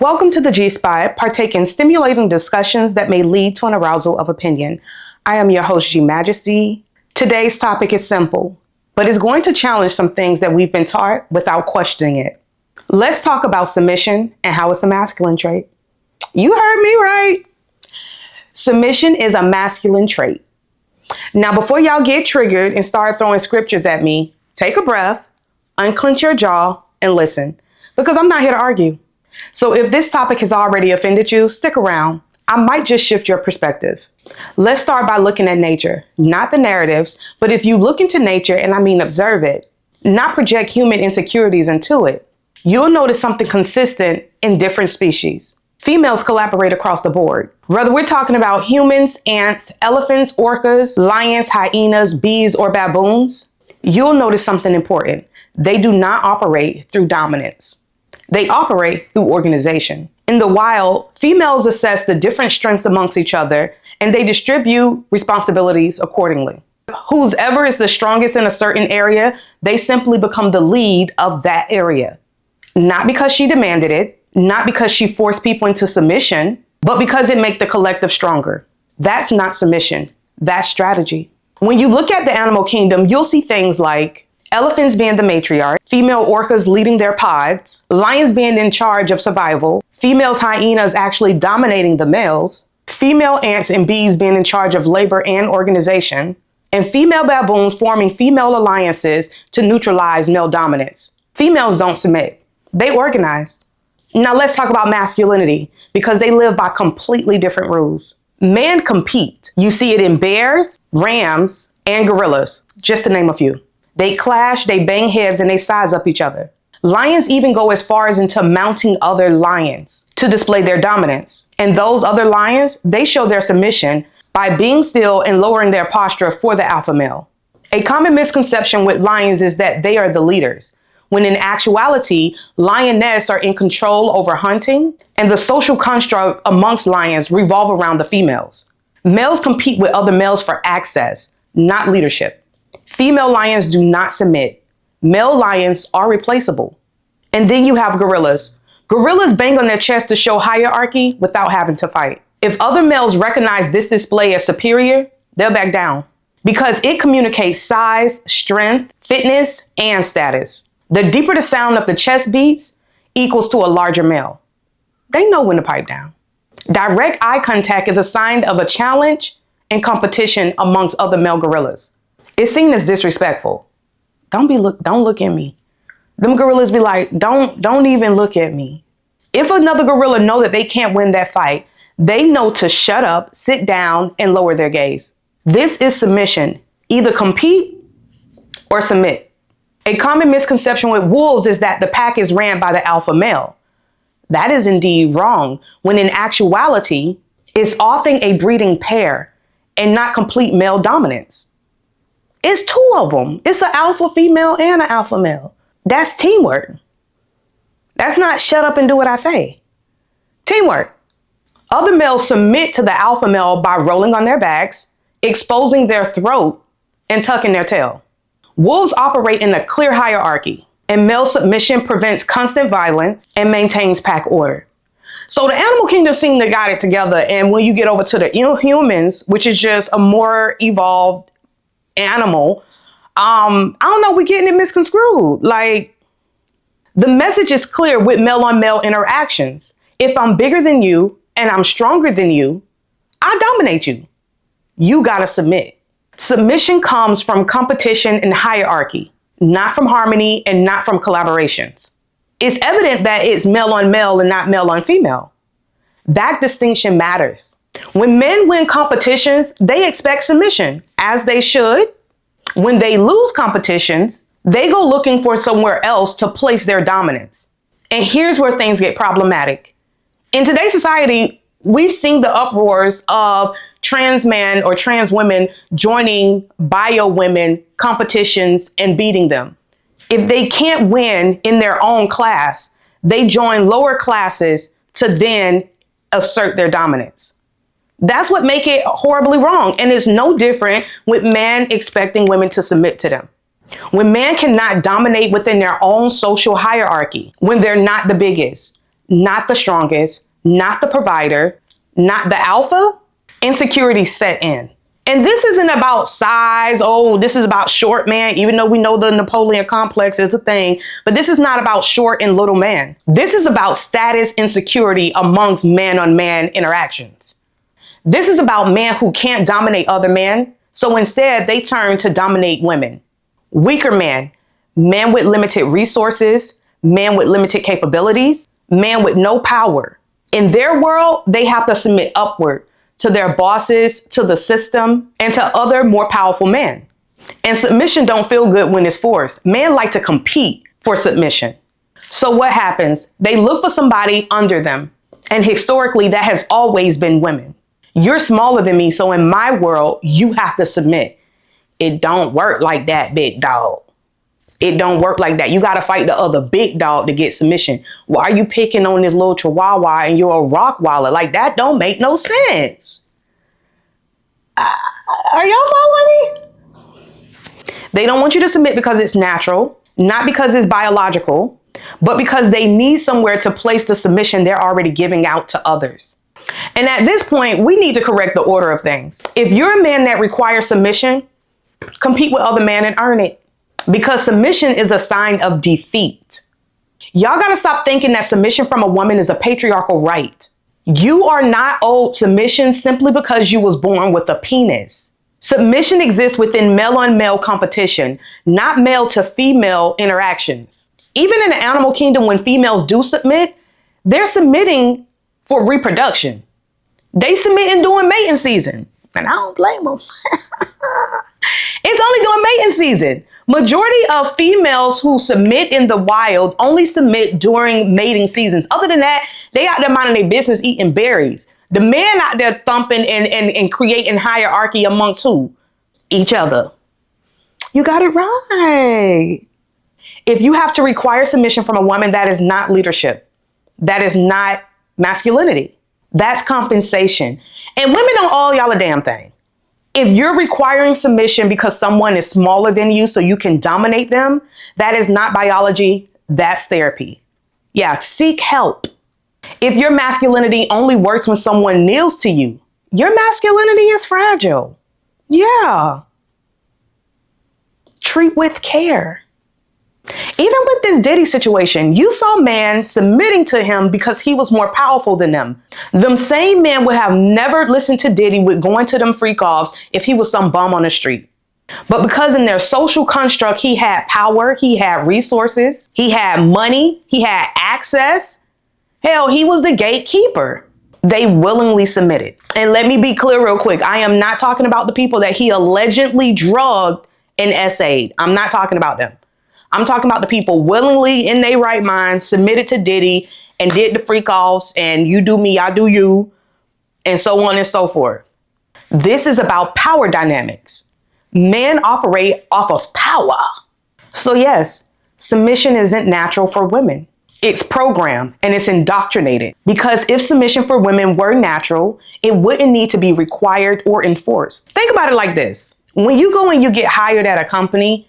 Welcome to the G-Spot. Partake in stimulating discussions that may lead to an arousal of opinion. I am your host, Majesty. Today's topic is simple, but it's going to challenge some things that we've been taught without questioning it. Let's talk about submission and how it's a masculine trait. You heard me right. Submission is a masculine trait. Now, before y'all get triggered and start throwing scriptures at me, take a breath, unclench your jaw, and listen, because I'm not here to argue. So if this topic has already offended you, stick around. I might just shift your perspective. Let's start by looking at nature, not the narratives, but if you look into nature, and I mean observe it, not project human insecurities into it, you'll notice something consistent in different species. Females collaborate across the board. Whether we're talking about humans, ants, elephants, orcas, lions, hyenas, bees, or baboons, you'll notice something important. They do not operate through dominance. They operate through organization. In the wild, females assess the different strengths amongst each other, and they distribute responsibilities accordingly. Whoever is the strongest in a certain area, they simply become the lead of that area. Not because she demanded it, not because she forced people into submission, but because it makes the collective stronger. That's not submission. That's strategy. When you look at the animal kingdom, you'll see things like elephants being the matriarch, female orcas leading their pods, lions being in charge of survival, females hyenas actually dominating the males, female ants and bees being in charge of labor and organization, and female baboons forming female alliances to neutralize male dominance. Females don't submit. They organize. Now let's talk about masculinity, because they live by completely different rules. Men compete. You see it in bears, rams, and gorillas, just to name a few. They clash, they bang heads, and they size up each other. Lions even go as far as into mounting other lions to display their dominance. And those other lions, they show their submission by being still and lowering their posture for the alpha male. A common misconception with lions is that they are the leaders, when in actuality, lionesses are in control over hunting, and the social construct amongst lions revolve around the females. Males compete with other males for access, not leadership. Female lions do not submit. Male lions are replaceable. And then you have gorillas. Gorillas bang on their chest to show hierarchy without having to fight. If other males recognize this display as superior, they'll back down because it communicates size, strength, fitness, and status. The deeper the sound of the chest beats equals to a larger male. They know when to pipe down. Direct eye contact is a sign of a challenge and competition amongst other male gorillas. It's seen as disrespectful. Don't look at me. Them gorillas be like, don't even look at me. If another gorilla know that they can't win that fight, they know to shut up, sit down, and lower their gaze. This is submission. Either compete or submit. A common misconception with wolves is that the pack is ran by the alpha male. That is indeed wrong, when in actuality, it's often a breeding pair and not complete male dominance. It's two of them. It's an alpha female and an alpha male. That's teamwork. That's not shut up and do what I say. Teamwork. Other males submit to the alpha male by rolling on their backs, exposing their throat, and tucking their tail. Wolves operate in a clear hierarchy, and male submission prevents constant violence and maintains pack order. So the animal kingdom seem to got it together, and when you get over to the humans, which is just a more evolved animal, I don't know, we're getting it misconstrued. Like, the message is clear with male on male interactions. If I'm bigger than you and I'm stronger than you, I dominate you. You gotta submit. Submission comes from competition and hierarchy, not from harmony and not from collaborations. It's evident that it's male on male and not male on female. That distinction matters. When men win competitions, they expect submission, as they should. When they lose competitions, they go looking for somewhere else to place their dominance. And here's where things get problematic. In today's society, we've seen the uproars of trans men or trans women joining bio women competitions and beating them. If they can't win in their own class, they join lower classes to then assert their dominance. That's what make it horribly wrong. And it's no different with men expecting women to submit to them. When men cannot dominate within their own social hierarchy, when they're not the biggest, not the strongest, not the provider, not the alpha, insecurity set in. And this isn't about size. Oh, this is about short man, even though we know the Napoleon complex is a thing. But this is not about short and little man. This is about status insecurity amongst man-on-man interactions. This is about men who can't dominate other men. So instead, they turn to dominate women. Weaker men, men with limited resources, men with limited capabilities, men with no power. In their world, they have to submit upward to their bosses, to the system, and to other more powerful men. And submission don't feel good when it's forced. Men like to compete for submission. So what happens? They look for somebody under them. And historically, that has always been women. You're smaller than me, so in my world, you have to submit. It don't work like that, big dog. It don't work like that. You got to fight the other big dog to get submission. Why are you picking on this little chihuahua and you're a rock waller? Like, that don't make no sense. Are y'all following me? They don't want you to submit because it's natural, not because it's biological, but because they need somewhere to place the submission they're already giving out to others. And at this point, we need to correct the order of things. If you're a man that requires submission, compete with other men and earn it. Because submission is a sign of defeat. Y'all got to stop thinking that submission from a woman is a patriarchal right. You are not owed submission simply because you was born with a penis. Submission exists within male-on-male competition, not male to female interactions. Even in the animal kingdom, when females do submit, they're submitting for reproduction. They submitting during mating season. And I don't blame them. It's only during mating season. Majority of females who submit in the wild only submit during mating seasons. Other than that, they out there minding their business eating berries. The men out there thumping and creating hierarchy amongst who? Each other. You got it right. If you have to require submission from a woman, that is not leadership. That is not masculinity. That's compensation. And women don't owe y'all a damn thing. If you're requiring submission because someone is smaller than you so you can dominate them, that is not biology, that's therapy. Yeah, seek help. If your masculinity only works when someone kneels to you, your masculinity is fragile. Yeah. Treat with care. Even with this Diddy situation, you saw man submitting to him because he was more powerful than them. Them same men would have never listened to Diddy with going to them freak offs if he was some bum on the street. But because in their social construct, he had power, he had resources, he had money, he had access. Hell, he was the gatekeeper. They willingly submitted. And let me be clear real quick. I am not talking about the people that he allegedly drugged and essayed. I'm not talking about them. I'm talking about the people willingly in their right mind submitted to Diddy and did the freak offs and you do me, I do you, and so on and so forth. This is about power dynamics. Men operate off of power. So yes, submission isn't natural for women. It's programmed and it's indoctrinated. Because if submission for women were natural, it wouldn't need to be required or enforced. Think about it like this. When you go and you get hired at a company,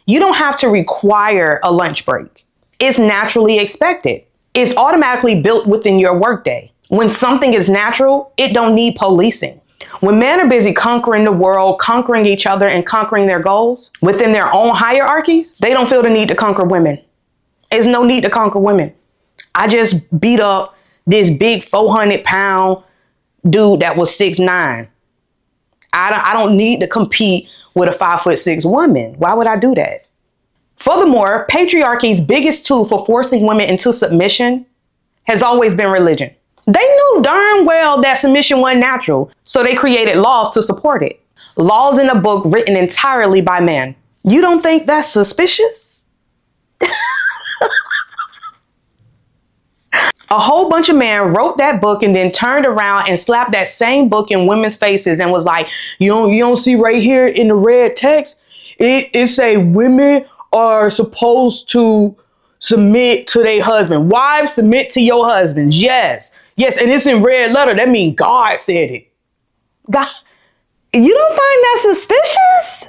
you don't have to require a lunch break. It's naturally expected. It's automatically built within your workday. When something is natural, it don't need policing. When men are busy conquering the world, conquering each other, and conquering their goals within their own hierarchies, they don't feel the need to conquer women. There's no need to conquer women. I just beat up this big 400-pound dude that was 6'9". I don't need to compete with a 5'6" woman. Why would I do that? Furthermore, patriarchy's biggest tool for forcing women into submission has always been religion. They knew darn well that submission wasn't natural, so they created laws to support it. Laws in a book written entirely by men. You don't think that's suspicious? A whole bunch of men wrote that book and then turned around and slapped that same book in women's faces and was like, you don't see right here in the red text? It say women are supposed to submit to their husband. Wives, submit to your husbands. Yes. Yes. And it's in red letter. That means God said it. God, you don't find that suspicious?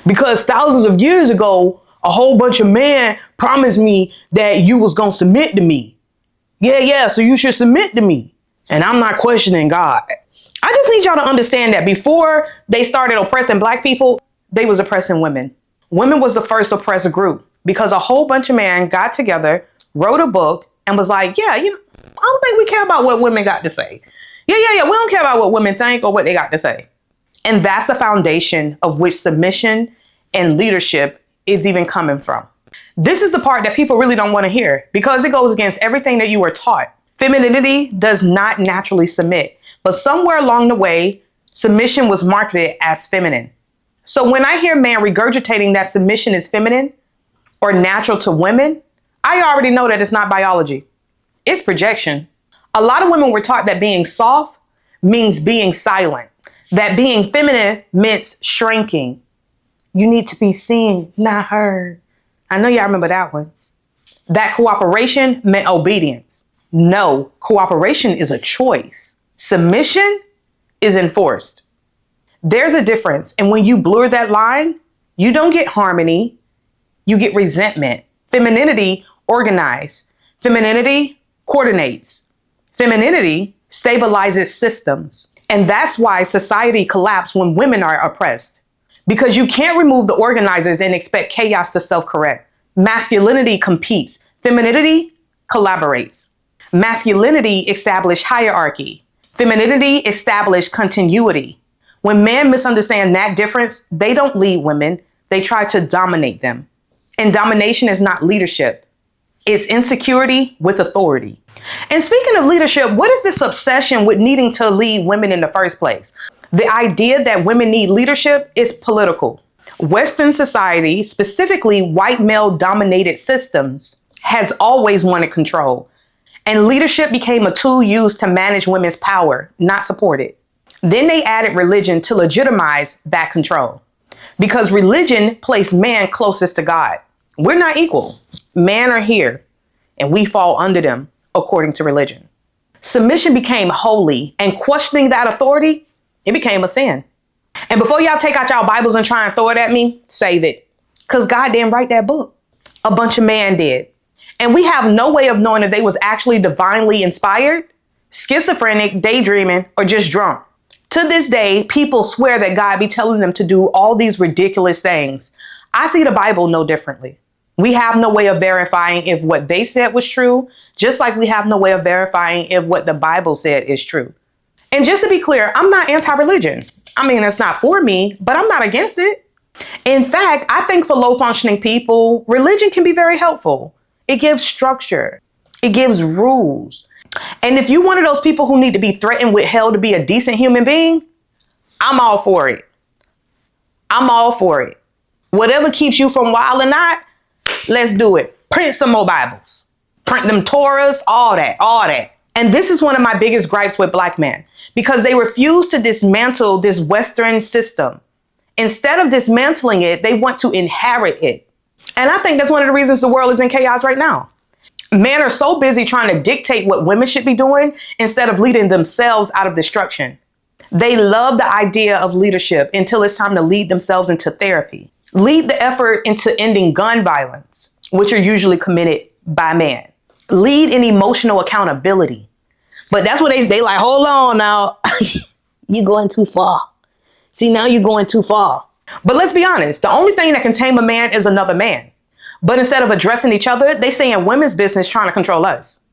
Because thousands of years ago, a whole bunch of men promised me that you was going to submit to me. Yeah, so you should submit to me. And I'm not questioning God. I just need y'all to understand that before they started oppressing black people, they was oppressing women. Women was the first oppressed group because a whole bunch of men got together, wrote a book, and was like, I don't think we care about what women got to say. Yeah. We don't care about what women think or what they got to say. And that's the foundation of which submission and leadership is even coming from. This is the part that people really don't want to hear because it goes against everything that you were taught. Femininity does not naturally submit, but somewhere along the way, submission was marketed as feminine. So when I hear men regurgitating that submission is feminine or natural to women, I already know that it's not biology. It's projection. A lot of women were taught that being soft means being silent, that being feminine meant shrinking. You need to be seen, not heard. I know y'all remember that one. That cooperation meant obedience. No, cooperation is a choice. Submission is enforced. There's a difference. And when you blur that line, you don't get harmony, you get resentment. Femininity organizes. Femininity coordinates. Femininity stabilizes systems. And that's why society collapses when women are oppressed. Because you can't remove the organizers and expect chaos to self-correct. Masculinity competes. Femininity collaborates. Masculinity establishes hierarchy. Femininity establishes continuity. When men misunderstand that difference, they don't lead women. They try to dominate them. And domination is not leadership. It's insecurity with authority. And speaking of leadership, what is this obsession with needing to lead women in the first place? The idea that women need leadership is political. Western society, specifically white male dominated systems, has always wanted control. And leadership became a tool used to manage women's power, not support it. Then they added religion to legitimize that control. Because religion placed man closest to God. We're not equal. Men are here, and we fall under them, according to religion. Submission became holy, and questioning that authority, it became a sin. And before y'all take out y'all Bibles and try and throw it at me, save it. Because God didn't write that book. A bunch of men did. And we have no way of knowing if they was actually divinely inspired, schizophrenic, daydreaming, or just drunk. To this day, people swear that God be telling them to do all these ridiculous things. I see the Bible no differently. We have no way of verifying if what they said was true, just like we have no way of verifying if what the Bible said is true. And just to be clear, I'm not anti-religion. I mean, it's not for me, but I'm not against it. In fact, I think for low-functioning people, religion can be very helpful. It gives structure. It gives rules. And if you're one of those people who need to be threatened with hell to be a decent human being, I'm all for it. I'm all for it. Whatever keeps you from wilding out, let's do it. Print some more Bibles. Print them Torahs, all that. And this is one of my biggest gripes with black men, because they refuse to dismantle this Western system. Instead of dismantling it, they want to inherit it. And I think that's one of the reasons the world is in chaos right now. Men are so busy trying to dictate what women should be doing instead of leading themselves out of destruction. They love the idea of leadership until it's time to lead themselves into therapy. Lead the effort into ending gun violence, which are usually committed by men. Lead in emotional accountability. But that's what they like, hold on now. You're going too far. See, now you're going too far. But let's be honest, the only thing that can tame a man is another man. But instead of addressing each other, they stay in women's business trying to control us.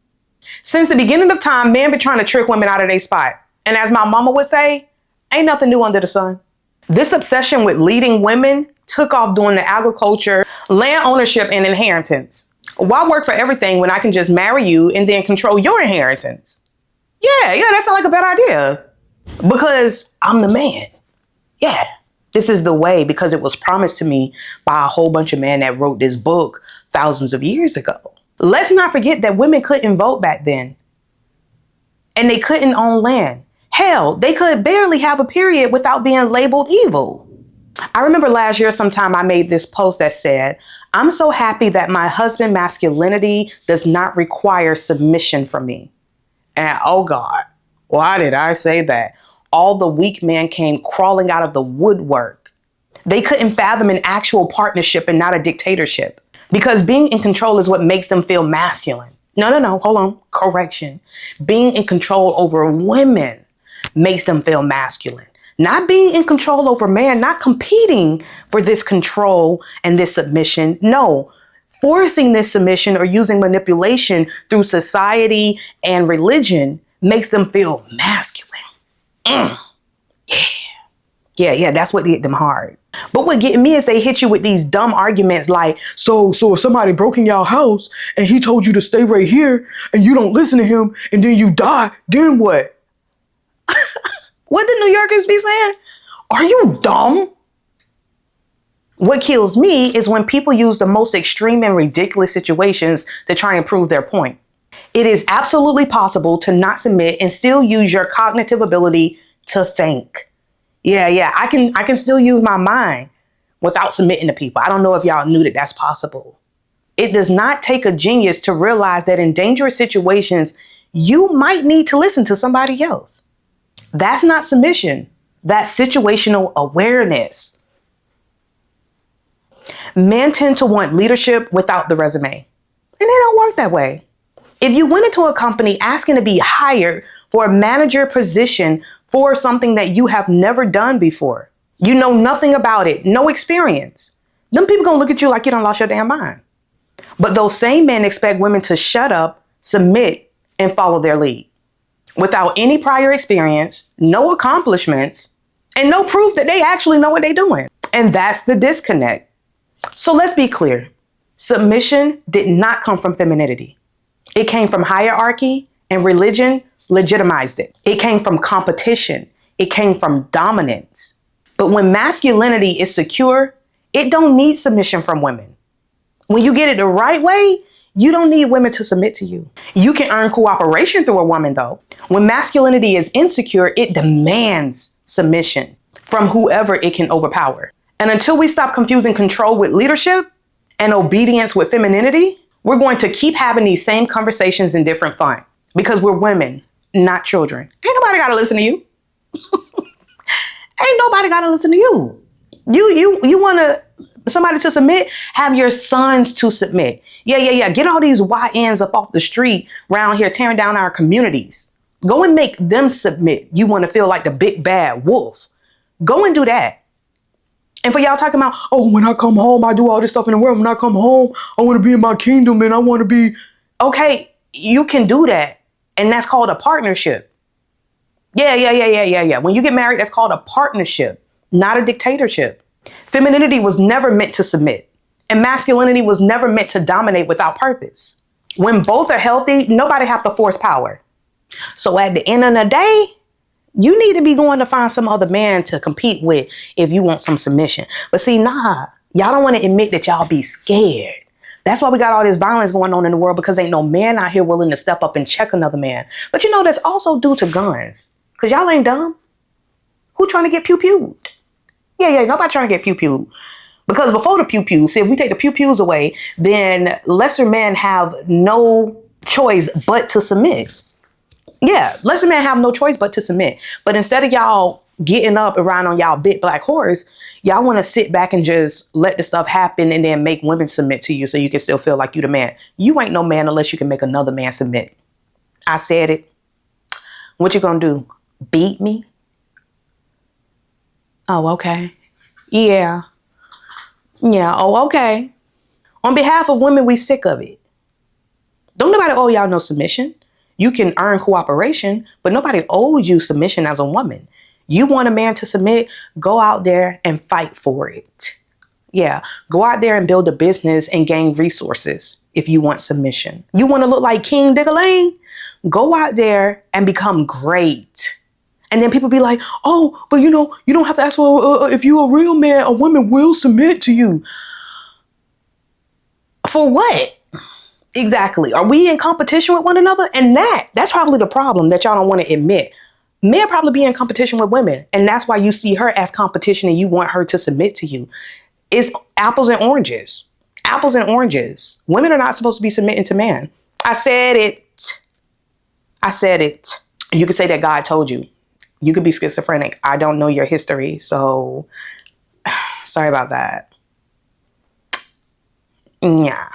Since the beginning of time, men been trying to trick women out of their spot. And as my mama would say, ain't nothing new under the sun. This obsession with leading women took off during the agriculture, land ownership, and inheritance. Why work for everything when I can just marry you and then control your inheritance? Yeah, that sounds like a bad idea. Because I'm the man. Yeah, this is the way, because it was promised to me by a whole bunch of men that wrote this book thousands of years ago. Let's not forget that women couldn't vote back then. And they couldn't own land. Hell, they could barely have a period without being labeled evil. I remember last year sometime I made this post that said, I'm so happy that my husband's masculinity does not require submission from me. And oh God, why did I say that? All the weak men came crawling out of the woodwork. They couldn't fathom an actual partnership and not a dictatorship, because being in control is what makes them feel masculine. No. Hold on. Correction. Being in control over women makes them feel masculine. Not being in control over man, not competing for this control and this submission. No, forcing this submission or using manipulation through society and religion makes them feel masculine. Yeah, that's what hit them hard. But what getting me is they hit you with these dumb arguments like, so if somebody broke in y'all house and he told you to stay right here and you don't listen to him and then you die, then what? What the New Yorkers be saying? Are you dumb? What kills me is when people use the most extreme and ridiculous situations to try and prove their point. It is absolutely possible to not submit and still use your cognitive ability to think. Yeah, I can still use my mind without submitting to people. I don't know if y'all knew that that's possible. It does not take a genius to realize that in dangerous situations, you might need to listen to somebody else. That's not submission. That's situational awareness. Men tend to want leadership without the resume, and they don't work that way. If you went into a company asking to be hired for a manager position for something that you have never done before, you know nothing about it, no experience, them people gonna look at you like you done lost your damn mind. But those same men expect women to shut up, submit, and follow their lead without any prior experience, no accomplishments, and no proof that they actually know what they're doing. And that's the disconnect. So let's be clear. Submission did not come from femininity. It came from hierarchy, and religion legitimized it. It came from competition. It came from dominance. But when masculinity is secure, it don't need submission from women. When you get it the right way, you don't need women to submit to you. You can earn cooperation through a woman, though. When masculinity is insecure, it demands submission from whoever it can overpower. And until we stop confusing control with leadership and obedience with femininity, we're going to keep having these same conversations in different font because we're women, not children. Ain't nobody got to listen to you. Ain't nobody got to listen to you. You want somebody to submit? Have your sons to submit. Yeah. Get all these YNs up off the street around here tearing down our communities. Go and make them submit. You want to feel like the big bad wolf. Go and do that. And for y'all talking about, oh, when I come home, I do all this stuff in the world. When I come home, I want to be in my kingdom and I want to be. Okay, you can do that. And that's called a partnership. Yeah. When you get married, that's called a partnership, not a dictatorship. Femininity was never meant to submit, and masculinity was never meant to dominate without purpose. When both are healthy, nobody have to force power. So at the end of the day, you need to be going to find some other man to compete with if you want some submission. But see, y'all don't want to admit that y'all be scared. That's why we got all this violence going on in the world, because ain't no man out here willing to step up and check another man. But you know, that's also due to guns, because y'all ain't dumb. Who trying to get pew-pewed? Yeah, nobody trying to get pew-pewed. Because before the pew-pews, see, if we take the pew-pews away, then lesser men have no choice but to submit. Yeah, lesser men have no choice but to submit. But instead of y'all getting up and riding on y'all big black horse, y'all want to sit back and just let the stuff happen and then make women submit to you so you can still feel like you the man. You ain't no man unless you can make another man submit. I said it. What you gonna do? Beat me? Oh, okay. Yeah. Oh, okay. On behalf of women, we sick of it. Don't nobody owe y'all no submission. You can earn cooperation, but nobody owes you submission as a woman. You want a man to submit, go out there and fight for it. Yeah, go out there and build a business and gain resources if you want submission. You want to look like King Digga-Lane? Go out there and become great. And then people be like, oh, but you don't have to ask for, if you're a real man, a woman will submit to you. For what? Exactly. Are we in competition with one another? And that's probably the problem that y'all don't want to admit. Men probably be in competition with women. And that's why you see her as competition and you want her to submit to you. It's apples and oranges. Apples and oranges. Women are not supposed to be submitting to man. I said it. You could say that God told you. You could be schizophrenic. I don't know your history. So sorry about that. Yeah.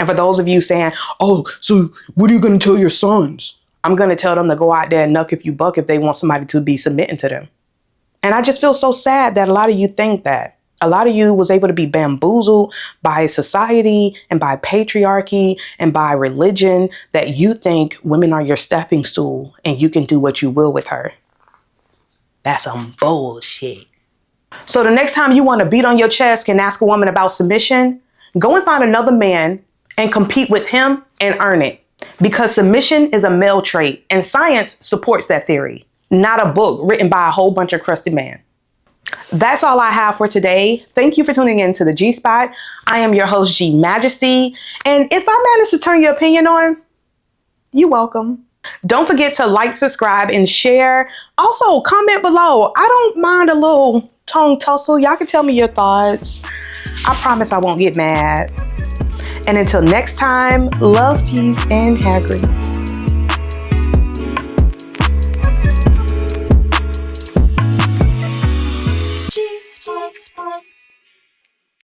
And for those of you saying, oh, so what are you going to tell your sons? I'm going to tell them to go out there and knuck if you buck if they want somebody to be submitting to them. And I just feel so sad that a lot of you think that. A lot of you was able to be bamboozled by society and by patriarchy and by religion that you think women are your stepping stool and you can do what you will with her. That's some bullshit. So the next time you want to beat on your chest and ask a woman about submission, go and find another man and compete with him and earn it. Because submission is a male trait and science supports that theory, not a book written by a whole bunch of crusty men. That's all I have for today. Thank you for tuning in to the G Spot. I am your host, G Majesty. And if I managed to turn your opinion on, you're welcome. Don't forget to like, subscribe, and share. Also, comment below. I don't mind a little tongue tussle. Y'all can tell me your thoughts. I promise I won't get mad. And until next time, love, peace, and hair grease. Split.